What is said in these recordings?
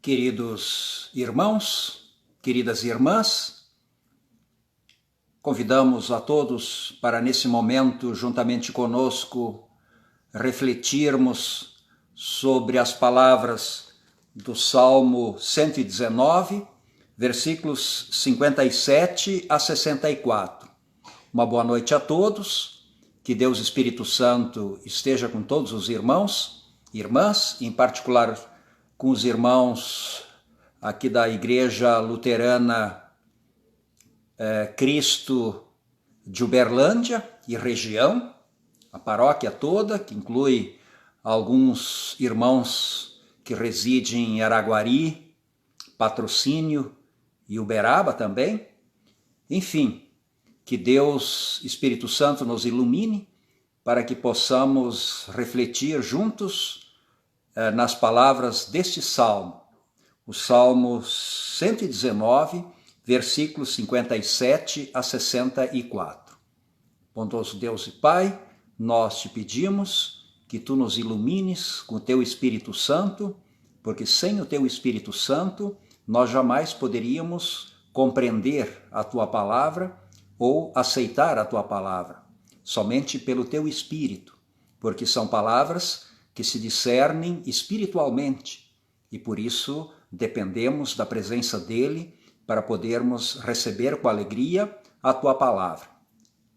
Queridos irmãos, queridas irmãs, convidamos a todos para nesse momento, juntamente conosco, refletirmos sobre as palavras do Salmo 119, versículos 57 a 64. Uma boa noite a todos, que Deus Espírito Santo esteja com todos os irmãos, irmãs, em particular com os irmãos aqui da Igreja Luterana Cristo de Uberlândia e região, a paróquia toda, que inclui alguns irmãos que residem em Araguari, Patrocínio e Uberaba também. Enfim, que Deus, Espírito Santo, nos ilumine para que possamos refletir juntos nas palavras deste Salmo, o Salmo 119, versículos 57 a 64. Bondoso Deus e Pai, nós te pedimos que tu nos ilumines com o teu Espírito Santo, porque sem o teu Espírito Santo nós jamais poderíamos compreender a tua palavra ou aceitar a tua palavra, somente pelo teu Espírito, porque são palavras que se discernem espiritualmente e por isso dependemos da presença dele para podermos receber com alegria a tua palavra.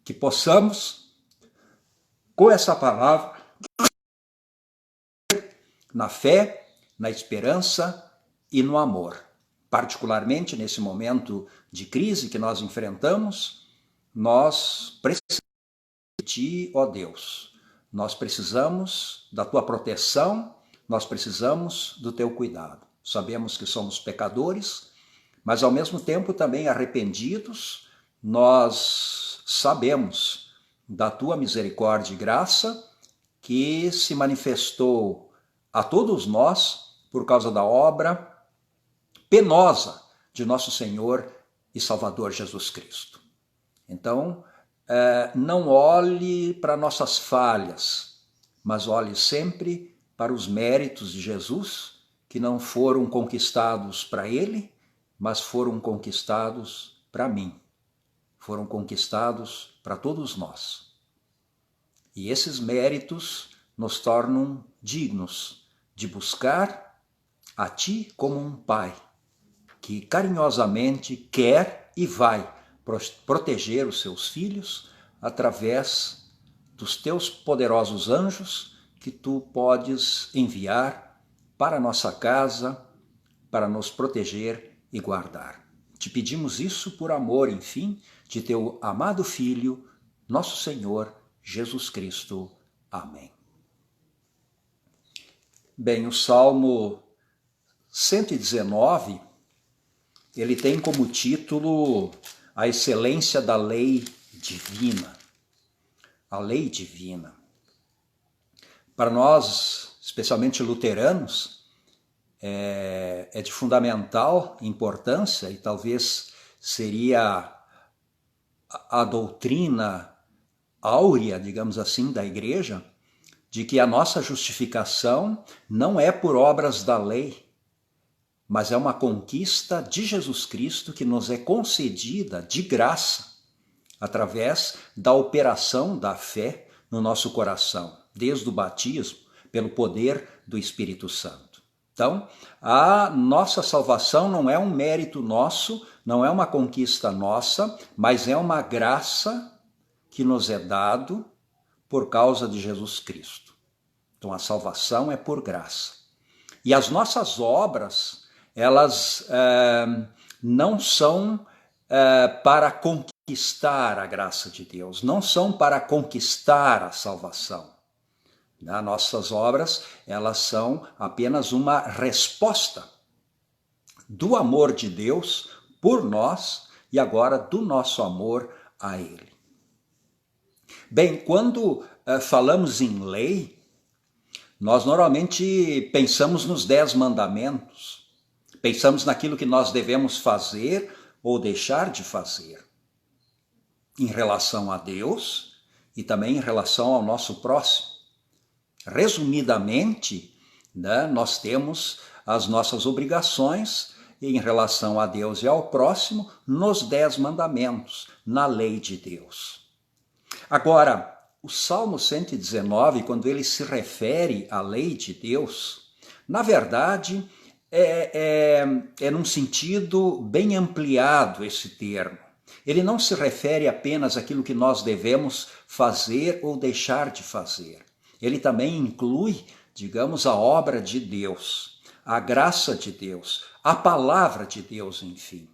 Que possamos, com essa palavra, na fé, na esperança e no amor. Particularmente nesse momento de crise que nós enfrentamos, nós precisamos de ti, ó Deus. Nós precisamos da tua proteção, nós precisamos do teu cuidado. Sabemos que somos pecadores, mas ao mesmo tempo também arrependidos, nós sabemos da tua misericórdia e graça que se manifestou a todos nós por causa da obra penosa de nosso Senhor e Salvador Jesus Cristo. Então, não olhe para nossas falhas, mas olhe sempre para os méritos de Jesus, que não foram conquistados para ele, mas foram conquistados para mim. Foram conquistados para todos nós. E esses méritos nos tornam dignos de buscar a ti como um pai, que carinhosamente quer e vai proteger os seus filhos através dos teus poderosos anjos que tu podes enviar para a nossa casa, para nos proteger e guardar. Te pedimos isso por amor, enfim, de teu amado Filho, nosso Senhor Jesus Cristo. Amém. Bem, o Salmo 119, ele tem como título a excelência da lei divina. A lei divina. Para nós, especialmente luteranos, é de fundamental importância e talvez seria a doutrina áurea, digamos assim, da Igreja, de que a nossa justificação não é por obras da lei, mas é uma conquista de Jesus Cristo que nos é concedida de graça, através da operação da fé no nosso coração, desde o batismo, pelo poder do Espírito Santo. Então, a nossa salvação não é um mérito nosso, não é uma conquista nossa, mas é uma graça que nos é dado por causa de Jesus Cristo. Então, a salvação é por graça. E as nossas obras, elas não são para conquistar a graça de Deus, não são para conquistar a salvação. Nossas obras, elas são apenas uma resposta do amor de Deus por nós e agora do nosso amor a Ele. Bem, quando falamos em lei, nós normalmente pensamos nos 10 mandamentos, pensamos naquilo que nós devemos fazer ou deixar de fazer, em relação a Deus e também em relação ao nosso próximo. Resumidamente, né? Nós temos as nossas obrigações em relação a Deus e ao próximo nos 10 mandamentos, na lei de Deus. Agora, o Salmo 119, quando ele se refere à lei de Deus, na verdade, é num sentido bem ampliado esse termo. Ele não se refere apenas àquilo que nós devemos fazer ou deixar de fazer. Ele também inclui, digamos, a obra de Deus, a graça de Deus, a palavra de Deus, enfim.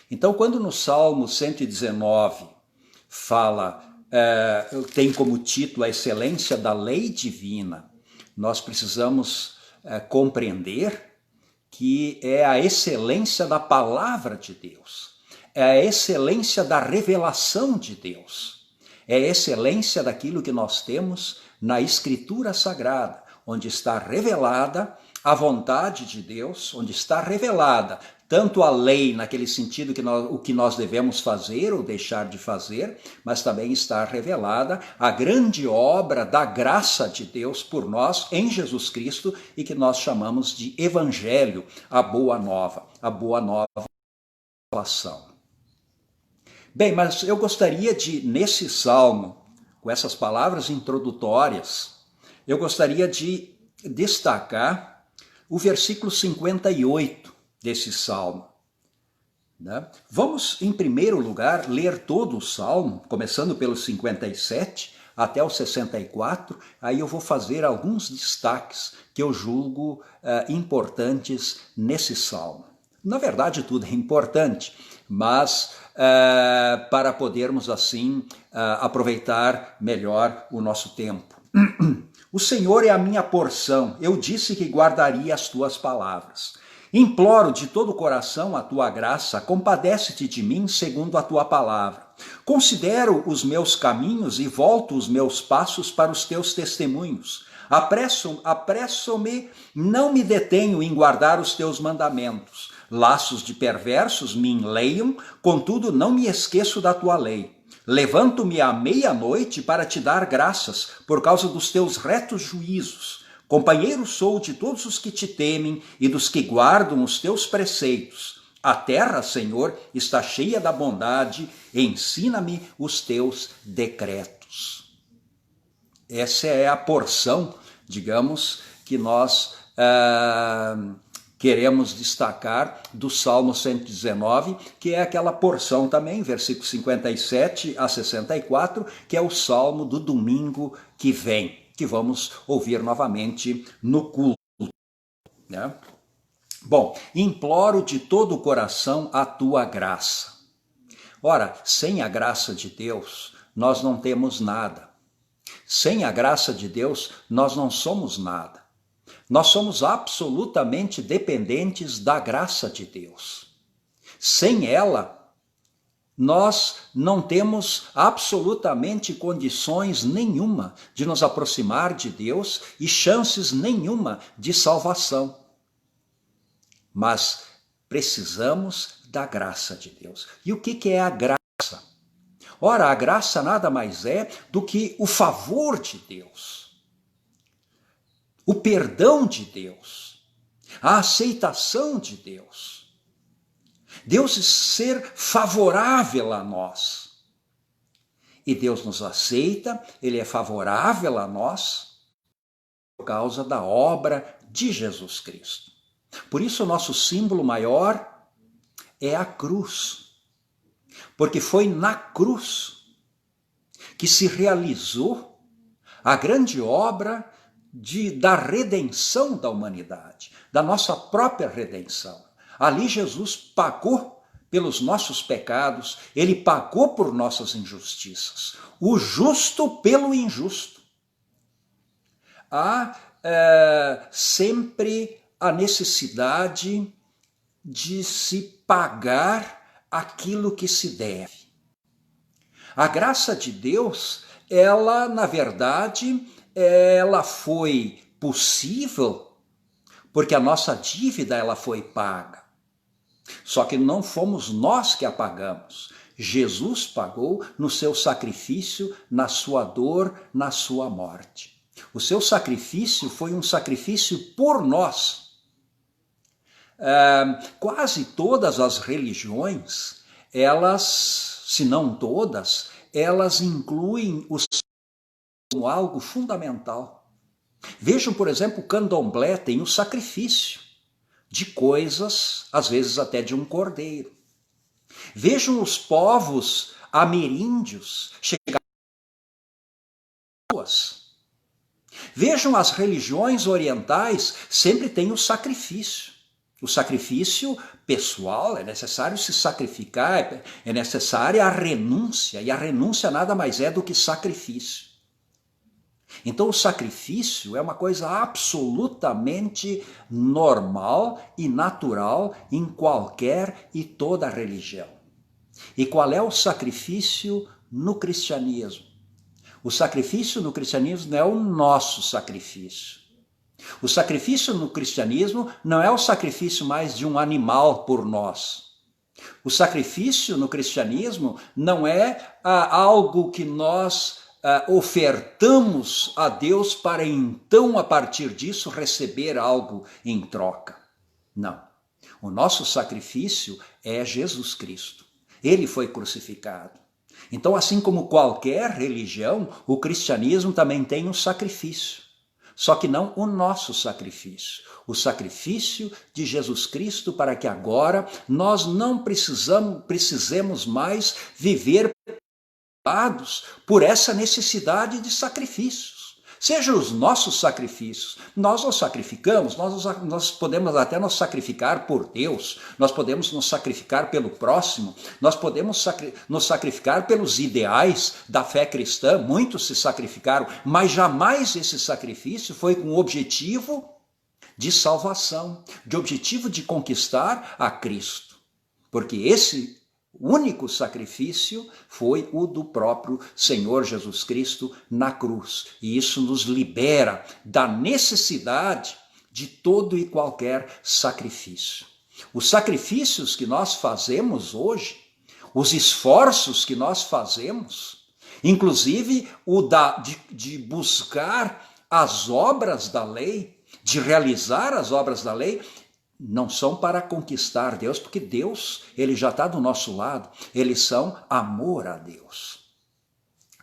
Então, quando no Salmo 119 fala, tem como título a excelência da lei divina, nós precisamos compreender que é a excelência da palavra de Deus, é a excelência da revelação de Deus, é a excelência daquilo que nós temos na Escritura Sagrada, onde está revelada a vontade de Deus, onde está revelada tanto a lei, naquele sentido que o que nós devemos fazer ou deixar de fazer, mas também está revelada a grande obra da graça de Deus por nós em Jesus Cristo e que nós chamamos de Evangelho, a boa nova salvação. Bem, mas eu gostaria de, nesse salmo, com essas palavras introdutórias, eu gostaria de destacar o versículo 58 desse salmo. Né? Vamos, em primeiro lugar, ler todo o salmo, começando pelo 57 até o 64, aí eu vou fazer alguns destaques que eu julgo importantes nesse salmo. Na verdade, tudo é importante, mas para podermos, assim, aproveitar melhor o nosso tempo. O Senhor é a minha porção, eu disse que guardaria as tuas palavras. Imploro de todo o coração a tua graça, compadece-te de mim segundo a tua palavra. Considero os meus caminhos e volto os meus passos para os teus testemunhos. Apresso-me, não me detenho em guardar os teus mandamentos. Laços de perversos me enleiam, contudo não me esqueço da tua lei. Levanto-me à meia-noite para te dar graças, por causa dos teus retos juízos. Companheiro sou de todos os que te temem e dos que guardam os teus preceitos. A terra, Senhor, está cheia da bondade, ensina-me os teus decretos. Essa é a porção, digamos, que nós queremos destacar do Salmo 119, que é aquela porção também, versículo 57 a 64, que é o Salmo do domingo que vem, que vamos ouvir novamente no culto. Né? Bom, imploro de todo o coração a tua graça. Ora, sem a graça de Deus, nós não temos nada. Sem a graça de Deus, nós não somos nada. Nós somos absolutamente dependentes da graça de Deus. Sem ela, nós não temos absolutamente condições nenhuma de nos aproximar de Deus e chances nenhuma de salvação. Mas precisamos da graça de Deus. E o que é a graça? Ora, a graça nada mais é do que o favor de Deus, o perdão de Deus, a aceitação de Deus. Deus ser favorável a nós. E Deus nos aceita, Ele é favorável a nós por causa da obra de Jesus Cristo. Por isso o nosso símbolo maior é a cruz. Porque foi na cruz que se realizou a grande obra da redenção da humanidade, da nossa própria redenção. Ali Jesus pagou pelos nossos pecados, ele pagou por nossas injustiças. O justo pelo injusto. Há sempre a necessidade de se pagar aquilo que se deve. A graça de Deus, ela, na verdade, ela foi possível porque a nossa dívida ela foi paga. Só que não fomos nós que a pagamos. Jesus pagou no seu sacrifício, na sua dor, na sua morte. O seu sacrifício foi um sacrifício por nós. Quase todas as religiões, elas, se não todas, elas incluem o como algo fundamental. Vejam, por exemplo, o candomblé tem o sacrifício de coisas, às vezes até de um cordeiro. Vejam os povos ameríndios chegar. Vejam as religiões orientais, sempre tem o sacrifício. O sacrifício pessoal, é necessário se sacrificar, é necessária a renúncia, e a renúncia nada mais é do que sacrifício. Então o sacrifício é uma coisa absolutamente normal e natural em qualquer e toda religião. E qual é o sacrifício no cristianismo? O sacrifício no cristianismo não é o nosso sacrifício. O sacrifício no cristianismo não é o sacrifício mais de um animal por nós. O sacrifício no cristianismo não é algo que nós ofertamos a Deus para então, a partir disso, receber algo em troca. Não. O nosso sacrifício é Jesus Cristo. Ele foi crucificado. Então, assim como qualquer religião, o cristianismo também tem um sacrifício. Só que não o nosso sacrifício. O sacrifício de Jesus Cristo para que agora nós não precisemos mais viver por essa necessidade de sacrifícios. Sejam os nossos sacrifícios. Nós nos sacrificamos, nós podemos até nos sacrificar por Deus, nós podemos nos sacrificar pelo próximo, nós podemos nos sacrificar pelos ideais da fé cristã, muitos se sacrificaram, mas jamais esse sacrifício foi com o objetivo de salvação, de objetivo de conquistar a Cristo. Porque esse o único sacrifício foi o do próprio Senhor Jesus Cristo na cruz. E isso nos libera da necessidade de todo e qualquer sacrifício. Os sacrifícios que nós fazemos hoje, os esforços que nós fazemos, inclusive o de buscar as obras da lei, de realizar as obras da lei, não são para conquistar Deus, porque Deus, ele já está do nosso lado. Eles são amor a Deus.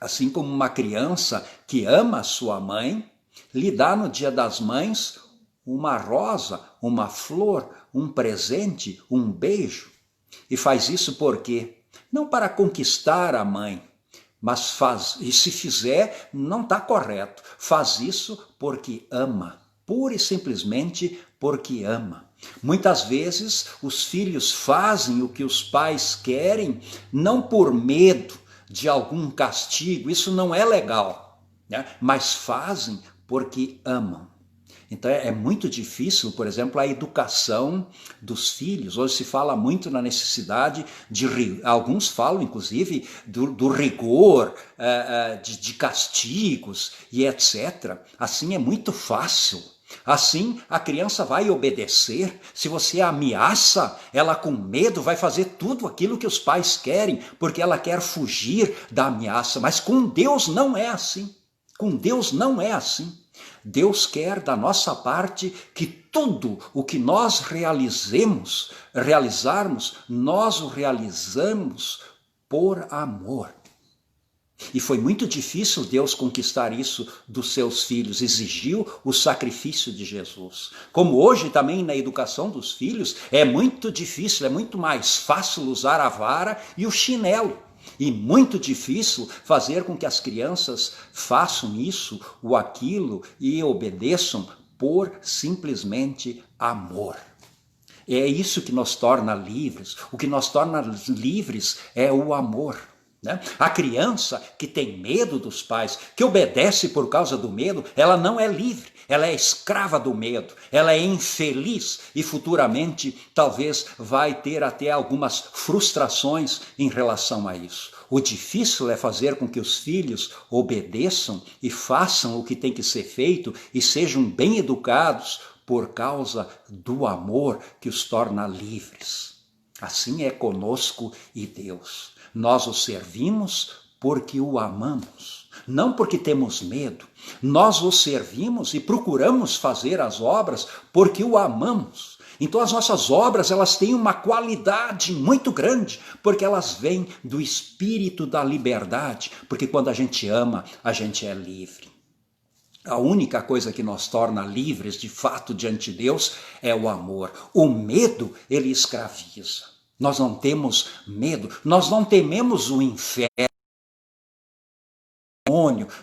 Assim como uma criança que ama a sua mãe, lhe dá no Dia das Mães uma rosa, uma flor, um presente, um beijo. E faz isso por quê? Não para conquistar a mãe, mas faz, e se fizer, não está correto. Faz isso porque ama, pura e simplesmente porque ama. Muitas vezes os filhos fazem o que os pais querem, não por medo de algum castigo, isso não é legal, né? Mas fazem porque amam. Então é muito difícil, por exemplo, a educação dos filhos. Hoje se fala muito na necessidade alguns falam inclusive do rigor, de castigos e etc. Assim é muito fácil. Assim, a criança vai obedecer. Se você ameaça, ela com medo vai fazer tudo aquilo que os pais querem, porque ela quer fugir da ameaça. Mas com Deus não é assim. Com Deus não é assim. Deus quer da nossa parte que tudo o que nós realizarmos, nós o realizamos por amor. E foi muito difícil Deus conquistar isso dos seus filhos, exigiu o sacrifício de Jesus. Como hoje também na educação dos filhos, é muito difícil, é muito mais fácil usar a vara e o chinelo. E muito difícil fazer com que as crianças façam isso ou aquilo e obedeçam por simplesmente amor. É isso que nos torna livres. O que nos torna livres é o amor. A criança que tem medo dos pais, que obedece por causa do medo, ela não é livre, ela é escrava do medo, ela é infeliz e futuramente talvez vai ter até algumas frustrações em relação a isso. O difícil é fazer com que os filhos obedeçam e façam o que tem que ser feito e sejam bem educados por causa do amor que os torna livres. Assim é conosco e Deus. Nós o servimos porque o amamos, não porque temos medo. Nós o servimos e procuramos fazer as obras porque o amamos. Então as nossas obras, elas têm uma qualidade muito grande, porque elas vêm do espírito da liberdade, porque quando a gente ama, a gente é livre. A única coisa que nos torna livres de fato diante de Deus é o amor. O medo, ele escraviza. Nós não temos medo, nós não tememos o inferno,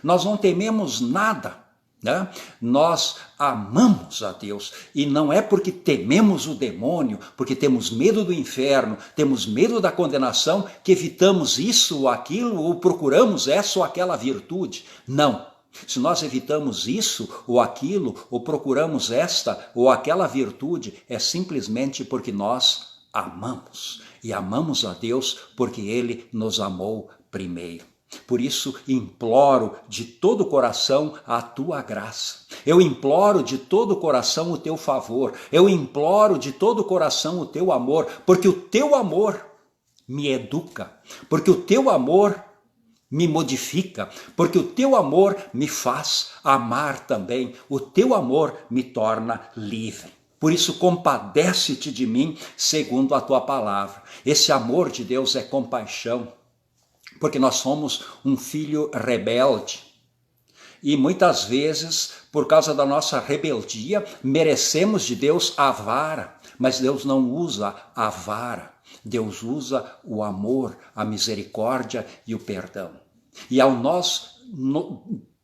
nós não tememos nada. Né? Nós amamos a Deus e não é porque tememos o demônio, porque temos medo do inferno, temos medo da condenação, que evitamos isso ou aquilo ou procuramos essa ou aquela virtude. Não. Se nós evitamos isso ou aquilo ou procuramos esta ou aquela virtude, é simplesmente porque nós amamos. E amamos a Deus porque Ele nos amou primeiro. Por isso, imploro de todo o coração a tua graça. Eu imploro de todo o coração o teu favor. Eu imploro de todo o coração o teu amor, porque o teu amor me educa, porque o teu amor me modifica, porque o teu amor me faz amar também. O teu amor me torna livre. Por isso, compadece-te de mim segundo a tua palavra. Esse amor de Deus é compaixão. Porque nós somos um filho rebelde. E muitas vezes, por causa da nossa rebeldia, merecemos de Deus a vara. Mas Deus não usa a vara. Deus usa o amor, a misericórdia e o perdão. E ao nós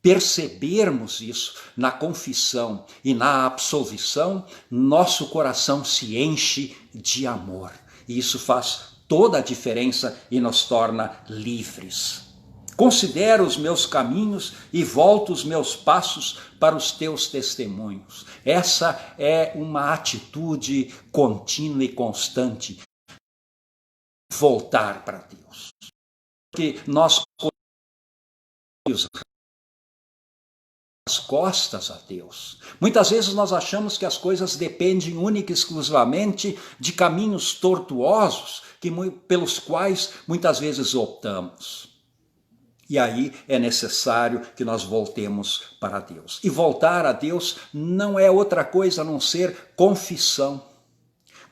percebermos isso na confissão e na absolvição, nosso coração se enche de amor. E isso faz toda a diferença e nos torna livres. Considero os meus caminhos e volto os meus passos para os teus testemunhos. Essa é uma atitude contínua e constante. Voltar para Deus. Porque nós as costas a Deus. Muitas vezes nós achamos que as coisas dependem única e exclusivamente de caminhos tortuosos pelos quais muitas vezes optamos. E aí é necessário que nós voltemos para Deus. E voltar a Deus não é outra coisa a não ser confissão.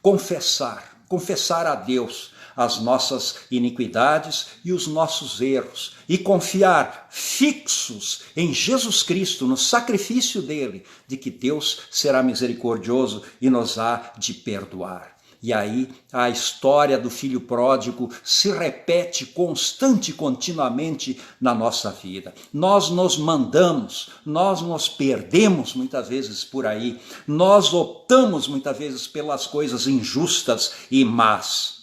Confessar a Deus as nossas iniquidades e os nossos erros, e confiar fixos em Jesus Cristo, no sacrifício dele, de que Deus será misericordioso e nos há de perdoar. E aí a história do filho pródigo se repete constante e continuamente na nossa vida. Nós nos mandamos, nós nos perdemos muitas vezes por aí, nós optamos muitas vezes pelas coisas injustas e más.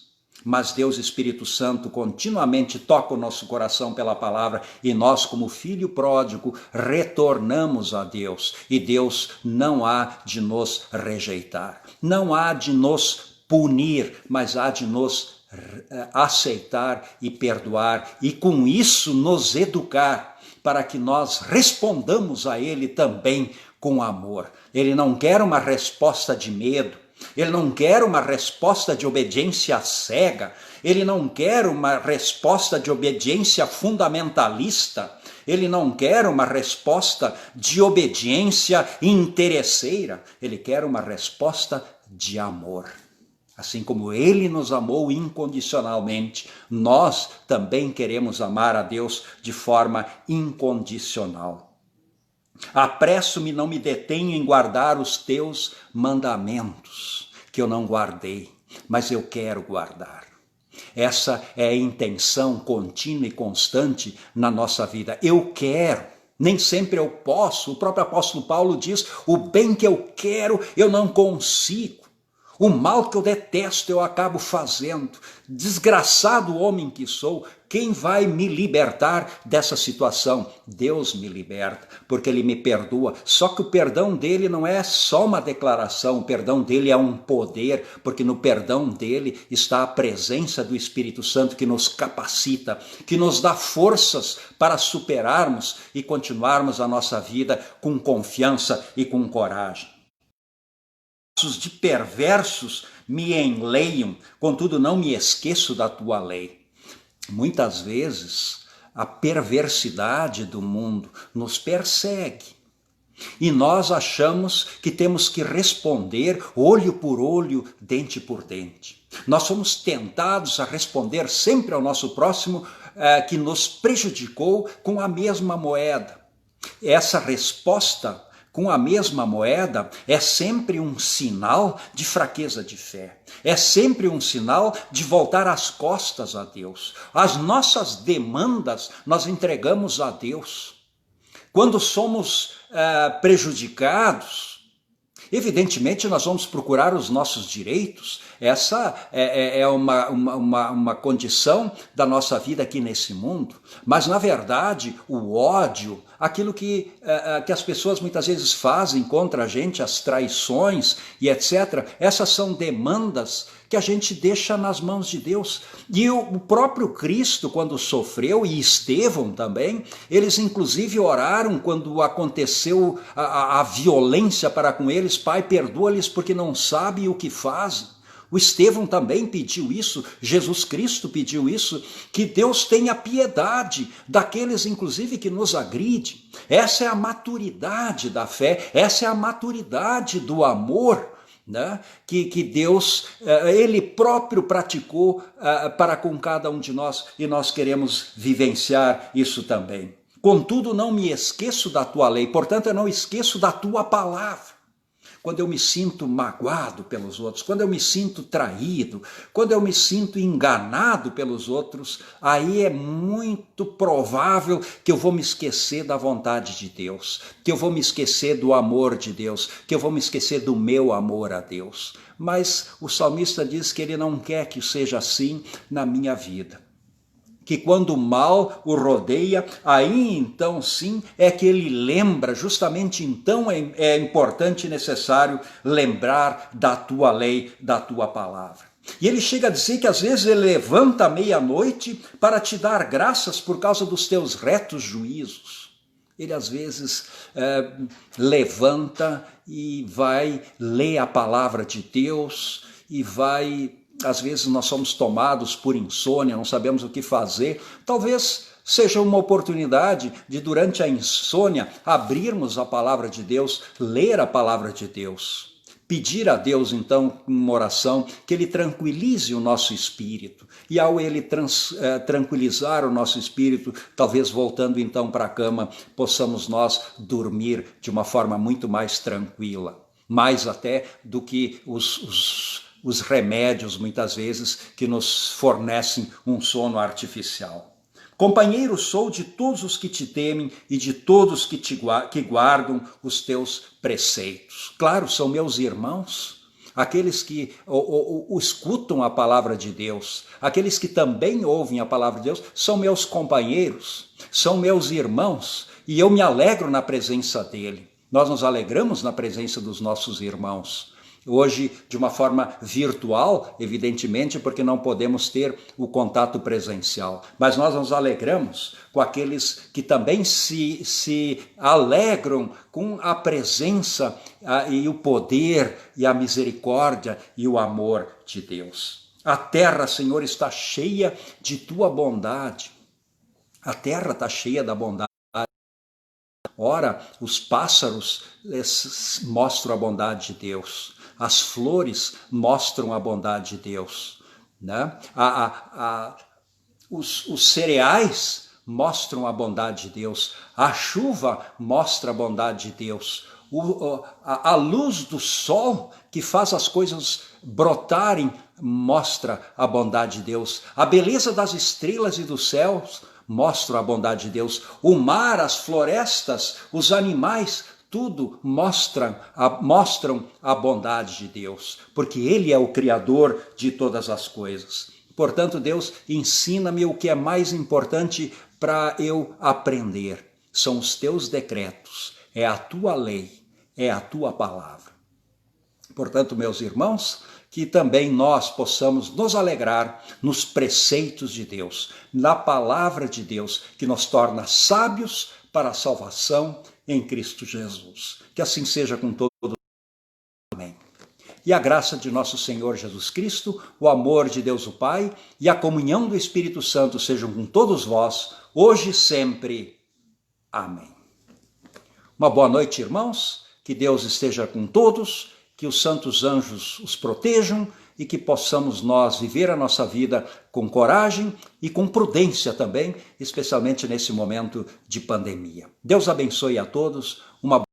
Mas Deus Espírito Santo continuamente toca o nosso coração pela palavra e nós, como filho pródigo, retornamos a Deus. E Deus não há de nos rejeitar, não há de nos punir, mas há de nos aceitar e perdoar e com isso nos educar para que nós respondamos a Ele também com amor. Ele não quer uma resposta de medo. Ele não quer uma resposta de obediência cega, ele não quer uma resposta de obediência fundamentalista, ele não quer uma resposta de obediência interesseira, ele quer uma resposta de amor. Assim como ele nos amou incondicionalmente, nós também queremos amar a Deus de forma incondicional. Apresso-me, não me detenho em guardar os teus mandamentos, que eu não guardei, mas eu quero guardar. Essa é a intenção contínua e constante na nossa vida. Eu quero, nem sempre eu posso. O próprio apóstolo Paulo diz, o bem que eu quero, eu não consigo. O mal que eu detesto eu acabo fazendo. Desgraçado homem que sou, quem vai me libertar dessa situação? Deus me liberta, porque Ele me perdoa. Só que o perdão dele não é só uma declaração, o perdão dele é um poder, porque no perdão dele está a presença do Espírito Santo que nos capacita, que nos dá forças para superarmos e continuarmos a nossa vida com confiança e com coragem. De perversos me enleiam, contudo não me esqueço da tua lei. Muitas vezes a perversidade do mundo nos persegue. E nós achamos que temos que responder olho por olho, dente por dente. Nós somos tentados a responder sempre ao nosso próximo que nos prejudicou com a mesma moeda. Essa resposta com a mesma moeda é sempre um sinal de fraqueza de fé. É sempre um sinal de voltar as costas a Deus. As nossas demandas nós entregamos a Deus. Quando somos prejudicados, evidentemente nós vamos procurar os nossos direitos. Essa é uma condição da nossa vida aqui nesse mundo. Mas, na verdade, o ódio, aquilo que as pessoas muitas vezes fazem contra a gente, as traições e etc., essas são demandas que a gente deixa nas mãos de Deus. E o próprio Cristo, quando sofreu, e Estevão também, eles inclusive oraram quando aconteceu a violência para com eles: Pai, perdoa-lhes porque não sabem o que fazem. O Estevão também pediu isso, Jesus Cristo pediu isso, que Deus tenha piedade daqueles inclusive que nos agridem. Essa é a maturidade da fé, essa é a maturidade do amor, né, que Deus, Ele próprio praticou para com cada um de nós, e nós queremos vivenciar isso também. Contudo, não me esqueço da tua lei, portanto eu não esqueço da tua palavra. Quando eu me sinto magoado pelos outros, quando eu me sinto traído, quando eu me sinto enganado pelos outros, aí é muito provável que eu vou me esquecer da vontade de Deus, que eu vou me esquecer do amor de Deus, que eu vou me esquecer do meu amor a Deus. Mas o salmista diz que ele não quer que seja assim na minha vida. Que quando o mal o rodeia, aí então sim é que ele lembra, justamente então é importante e necessário lembrar da tua lei, da tua palavra. E ele chega a dizer que às vezes ele levanta à meia-noite para te dar graças por causa dos teus retos juízos. Ele às vezes levanta e vai ler a palavra de Deus e vai... Às vezes nós somos tomados por insônia, não sabemos o que fazer. Talvez seja uma oportunidade de, durante a insônia, abrirmos a palavra de Deus, ler a palavra de Deus. Pedir a Deus, então, uma oração, que Ele tranquilize o nosso espírito. E ao Ele tranquilizar o nosso espírito, talvez voltando então para a cama, possamos nós dormir de uma forma muito mais tranquila. Mais até do que os remédios, muitas vezes, que nos fornecem um sono artificial. Companheiro sou de todos os que te temem e de todos que guardam os teus preceitos. Claro, são meus irmãos, aqueles que escutam a palavra de Deus, aqueles que também ouvem a palavra de Deus, são meus companheiros, são meus irmãos, e eu me alegro na presença dele. Nós nos alegramos na presença dos nossos irmãos. Hoje, de uma forma virtual, evidentemente, porque não podemos ter o contato presencial. Mas nós nos alegramos com aqueles que também se alegram com a presença e o poder e a misericórdia e o amor de Deus. A terra, Senhor, está cheia de tua bondade. A terra está cheia da bondade. Ora, os pássaros mostram a bondade de Deus. As flores mostram a bondade de Deus, né? Os cereais mostram a bondade de Deus. A chuva mostra a bondade de Deus. A luz do sol que faz as coisas brotarem mostra a bondade de Deus. A beleza das estrelas e dos céus mostra a bondade de Deus. O mar, as florestas, os animais, tudo mostram a bondade de Deus, porque Ele é o Criador de todas as coisas. Portanto, Deus, ensina-me o que é mais importante para eu aprender. São os teus decretos, é a tua lei, é a tua palavra. Portanto, meus irmãos, que também nós possamos nos alegrar nos preceitos de Deus, na palavra de Deus, que nos torna sábios para a salvação em Cristo Jesus. Que assim seja com todos. Amém. e a graça de nosso Senhor Jesus Cristo, o amor de Deus o Pai e a comunhão do Espírito Santo sejam com todos vós, hoje e sempre. Amém. Uma boa noite, irmãos, que Deus esteja com todos, que os santos anjos os protejam e que possamos nós viver a nossa vida com coragem e com prudência também, especialmente nesse momento de pandemia. Deus abençoe a todos, uma